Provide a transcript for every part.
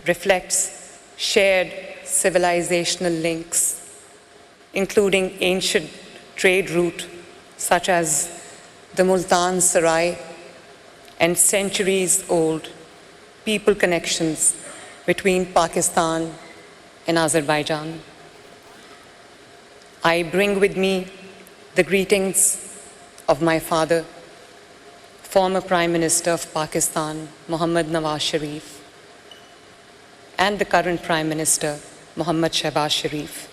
reflects shared civilizational links, including ancient trade route such as the Multan Sarai and centuries-old people connections between Pakistan and Azerbaijan. I bring with me the greetings of my father, former Prime Minister of Pakistan, Mohammad Nawaz Sharif, and the current Prime Minister, Mohammad Shehbaz Sharif,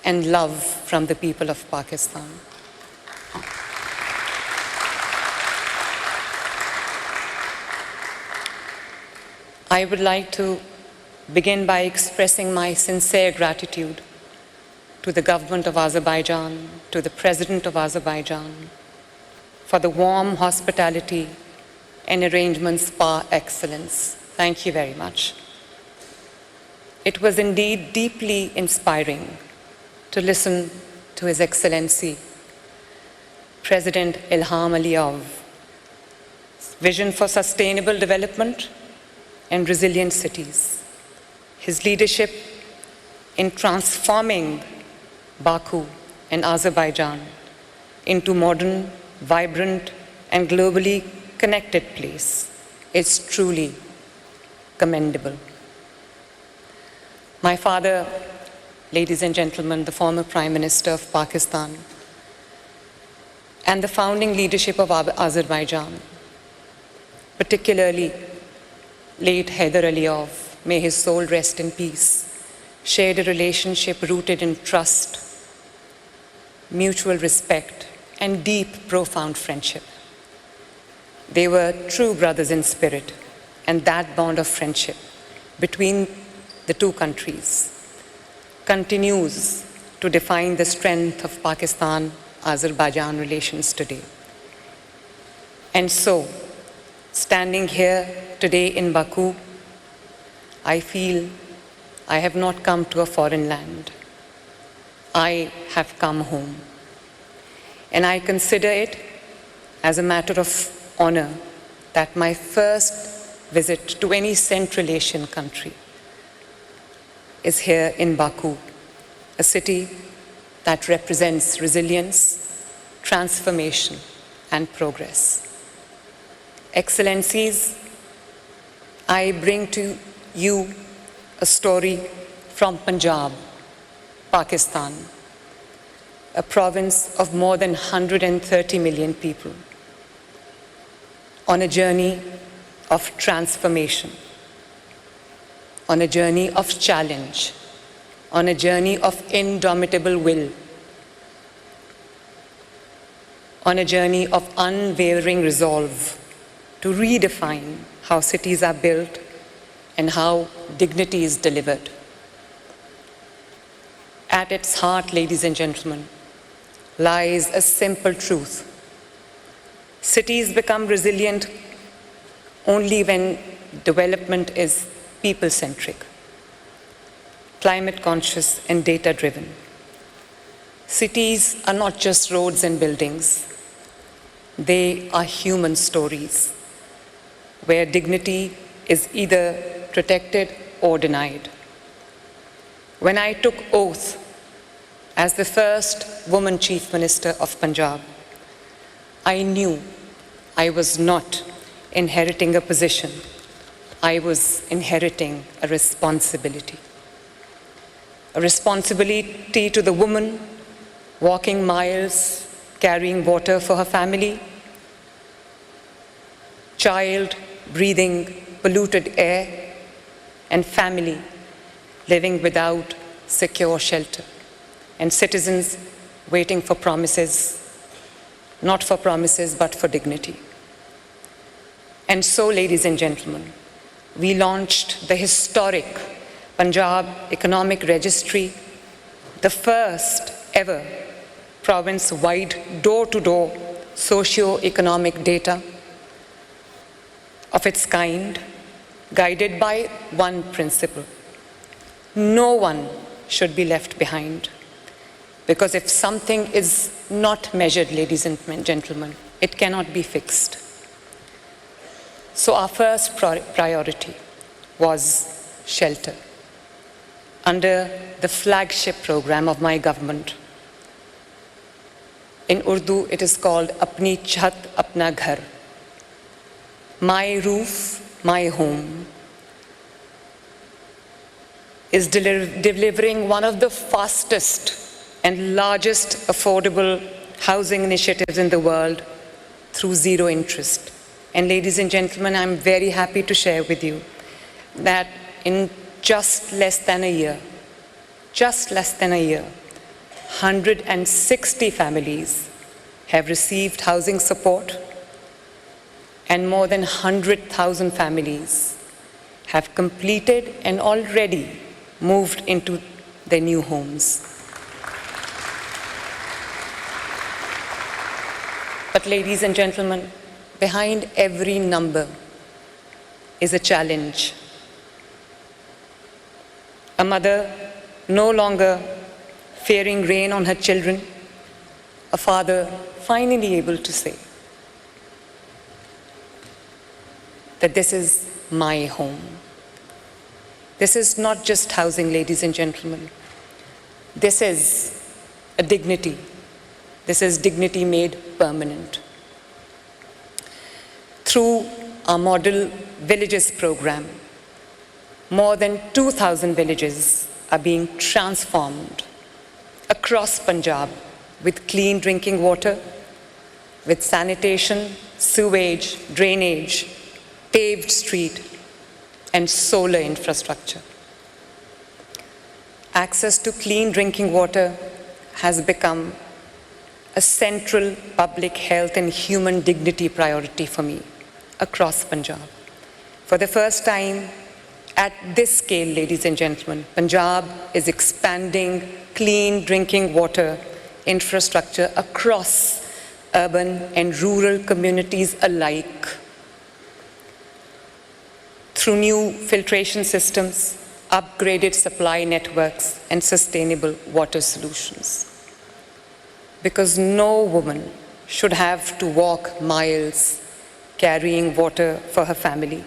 and love from the people of Pakistan. I would like to begin by expressing my sincere gratitude to the government of Azerbaijan, to the President of Azerbaijan, for the warm hospitality and arrangements par excellence. Thank you very much. It was indeed deeply inspiring to listen to His Excellency, President Ilham Aliyev's vision for sustainable development and resilient cities. His leadership in transforming Baku and Azerbaijan into modern, vibrant, and globally connected place is truly commendable. My father, ladies and gentlemen, the former Prime Minister of Pakistan, and the founding leadership of Azerbaijan, particularly late Heydar Aliyev, may his soul rest in peace, shared a relationship rooted in trust, mutual respect, and deep, profound friendship. They were true brothers in spirit, and that bond of friendship between the two countries continues to define the strength of Pakistan-Azerbaijan relations today. And so, standing here today in Baku, I feel I have not come to a foreign land. I have come home. And I consider it as a matter of honor that my first visit to any Central Asian country is here in Baku, a city that represents resilience, transformation, and progress. Excellencies, I bring to you a story from Punjab, Pakistan, a province of more than 130 million people, on a journey of transformation, on a journey of challenge, on a journey of indomitable will, on a journey of unwavering resolve to redefine how cities are built and how dignity is delivered. At its heart, ladies and gentlemen, lies a simple truth. Cities become resilient only when development is people-centric, climate-conscious, and data-driven. Cities are not just roads and buildings. They are human stories, where dignity is either protected or denied. When I took oath as the first woman Chief Minister of Punjab, I knew I was not inheriting a position. I was inheriting a responsibility. A responsibility to the woman walking miles, carrying water for her family, child breathing polluted air, and family living without secure shelter, and citizens waiting for promises, not for promises, but for dignity. And so, ladies and gentlemen, we launched the historic Punjab Economic Registry, the first ever province-wide door-to-door socio-economic data of its kind, guided by one principle: no one should be left behind. Because if something is not measured, ladies and gentlemen, it cannot be fixed. So our first priority was shelter. Under the flagship program of my government, in Urdu it is called Apni Chhat Apna Ghar, my roof, my home, is delivering one of the fastest and largest affordable housing initiatives in the world through zero interest. And ladies and gentlemen, I'm very happy to share with you that in just less than a year, 160 families have received housing support, and more than 100,000 families have completed and already moved into their new homes. But ladies and gentlemen, behind every number is a challenge. A mother no longer fearing rain on her children, a father finally able to say that this is my home. This is not just housing, ladies and gentlemen. This is a dignity. This is dignity made permanent. Through our Model Villages program, more than 2,000 villages are being transformed across Punjab with clean drinking water, with sanitation, sewage, drainage, paved street, and solar infrastructure. Access to clean drinking water has become a central public health and human dignity priority for me across Punjab. For the first time at this scale, ladies and gentlemen, Punjab is expanding clean drinking water infrastructure across urban and rural communities alike through new filtration systems, upgraded supply networks, and sustainable water solutions. Because no woman should have to walk miles carrying water for her family,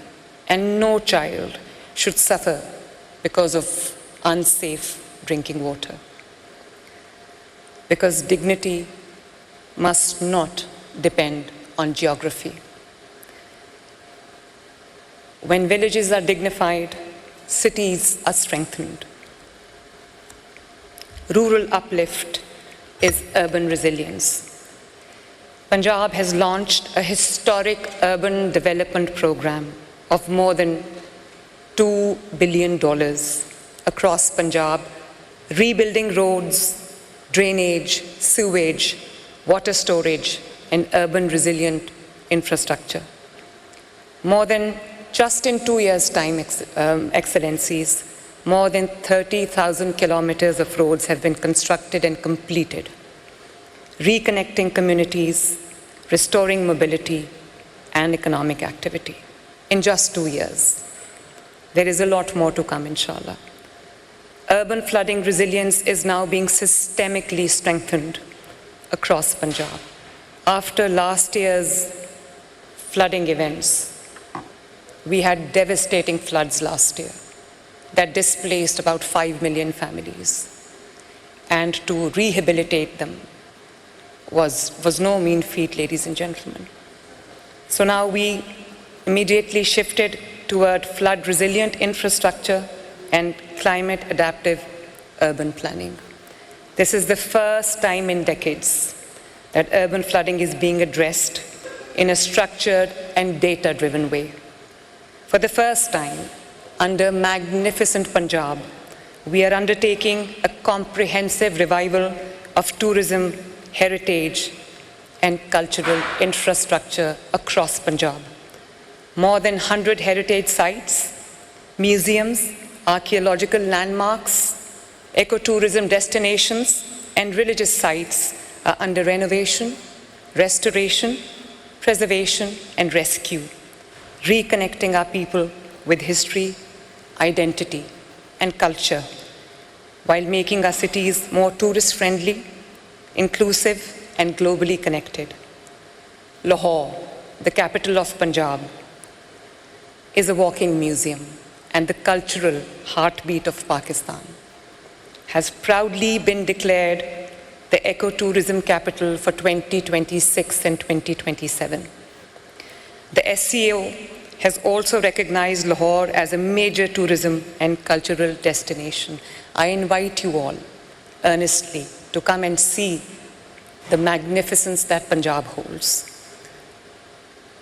and no child should suffer because of unsafe drinking water. Because dignity must not depend on geography. When villages are dignified, cities are strengthened. Rural uplift is urban resilience. Punjab has launched a historic urban development program of more than $2 billion across Punjab, rebuilding roads, drainage, sewage, water storage, and urban resilient infrastructure. More than just in 2 years' time, Excellencies, more than 30,000 kilometers of roads have been constructed and completed, reconnecting communities, restoring mobility and economic activity in just 2 years. There is a lot more to come, inshallah. Urban flooding resilience is now being systemically strengthened across Punjab. After last year's flooding events, we had devastating floods last year that displaced about 5 million families. And to rehabilitate them was no mean feat, ladies and gentlemen. So now we immediately shifted toward flood-resilient infrastructure and climate-adaptive urban planning. This is the first time in decades that urban flooding is being addressed in a structured and data-driven way. For the first time, under Magnificent Punjab, we are undertaking a comprehensive revival of tourism, heritage, and cultural infrastructure across Punjab. More than 100 heritage sites, museums, archaeological landmarks, ecotourism destinations, and religious sites are under renovation, restoration, preservation, and rescue, reconnecting our people with history, identity, and culture, while making our cities more tourist-friendly, inclusive, and globally connected. Lahore, the capital of Punjab, is a walking museum and the cultural heartbeat of Pakistan, has proudly been declared the ecotourism capital for 2026 and 2027. The SCO has also recognized Lahore as a major tourism and cultural destination. I invite you all earnestly to come and see the magnificence that Punjab holds.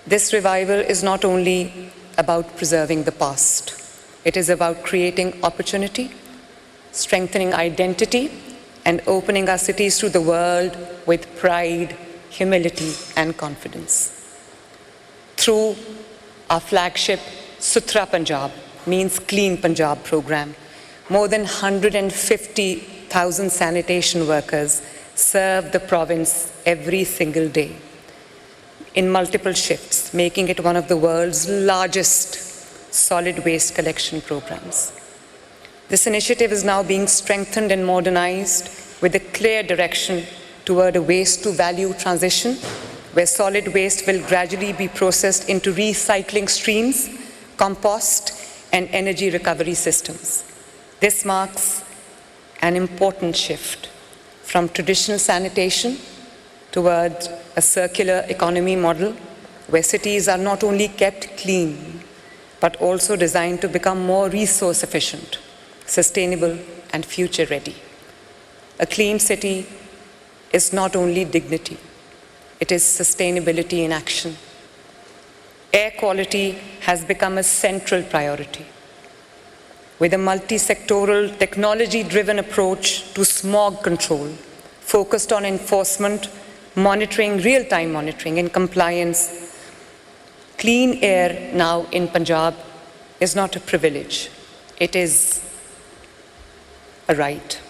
This revival is not only about preserving the past, it is about creating opportunity, strengthening identity, and opening our cities to the world with pride, humility, and confidence. Through our flagship Suthra Punjab, means Clean Punjab program, more than 150,000 sanitation workers serve the province every single day in multiple shifts, making it one of the world's largest solid waste collection programs. This initiative is now being strengthened and modernized with a clear direction toward a waste-to-value transition, where solid waste will gradually be processed into recycling streams, compost, and energy recovery systems. This marks an important shift from traditional sanitation towards a circular economy model where cities are not only kept clean, but also designed to become more resource efficient, sustainable, and future ready. A clean city is not only dignity, it is sustainability in action. Air quality has become a central priority. With a multi-sectoral, technology-driven approach to smog control, focused on enforcement, monitoring, real-time monitoring, and compliance, clean air now in Punjab is not a privilege, it is a right.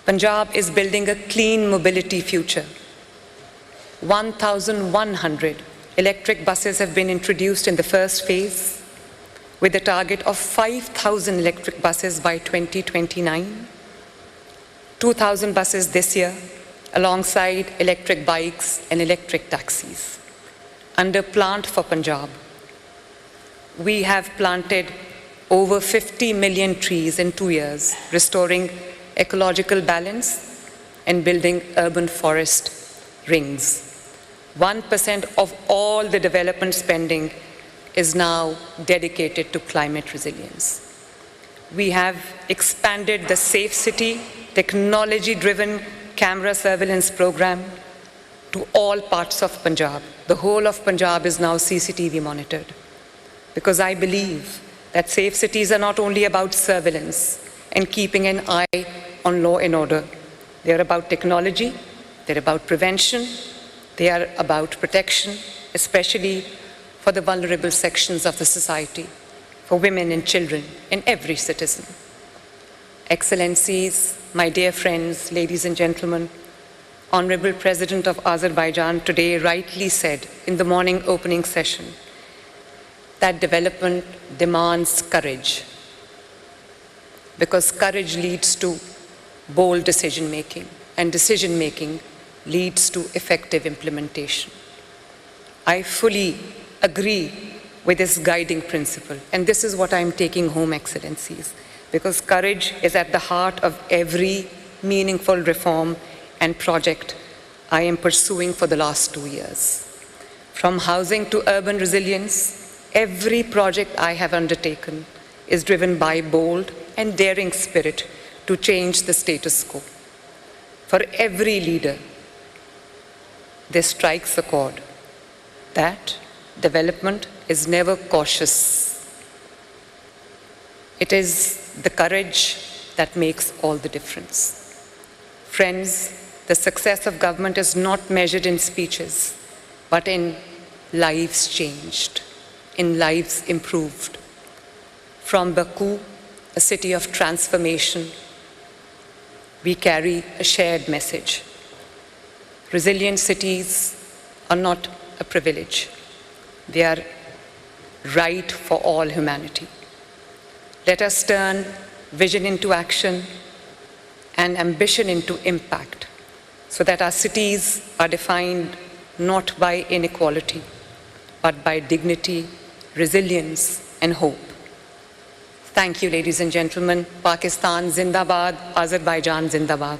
Punjab is building a clean mobility future. 1,100 electric buses have been introduced in the first phase, with a target of 5,000 electric buses by 2029, 2,000 buses this year, alongside electric bikes and electric taxis. Under Plant for Punjab, we have planted over 50 million trees in 2 years, restoring ecological balance and building urban forest rings. 1% of all the development spending is now dedicated to climate resilience. We have expanded the Safe City, technology-driven camera surveillance program to all parts of Punjab. The whole of Punjab is now CCTV monitored, because I believe that safe cities are not only about surveillance and keeping an eye on law and order. They are about technology, they're about prevention, they are about protection, especially for the vulnerable sections of the society, for women and children and every citizen. Excellencies, my dear friends, ladies and gentlemen, Honorable President of Azerbaijan today rightly said in the morning opening session that development demands courage, because courage leads to bold decision-making, and decision-making leads to effective implementation. I fully agree with this guiding principle, and this is what I'm taking home, Excellencies, because courage is at the heart of every meaningful reform and project I am pursuing for the last 2 years. From housing to urban resilience, every project I have undertaken is driven by bold and daring spirit to change the status quo. For every leader, this strikes a chord that development is never cautious. It is the courage that makes all the difference. Friends, the success of government is not measured in speeches, but in lives changed, in lives improved. From Baku, a city of transformation, we carry a shared message. Resilient cities are not a privilege. They are right for all humanity. Let us turn vision into action and ambition into impact, so that our cities are defined not by inequality, but by dignity, resilience, and hope. Thank you, ladies and gentlemen. Pakistan Zindabad, Azerbaijan Zindabad.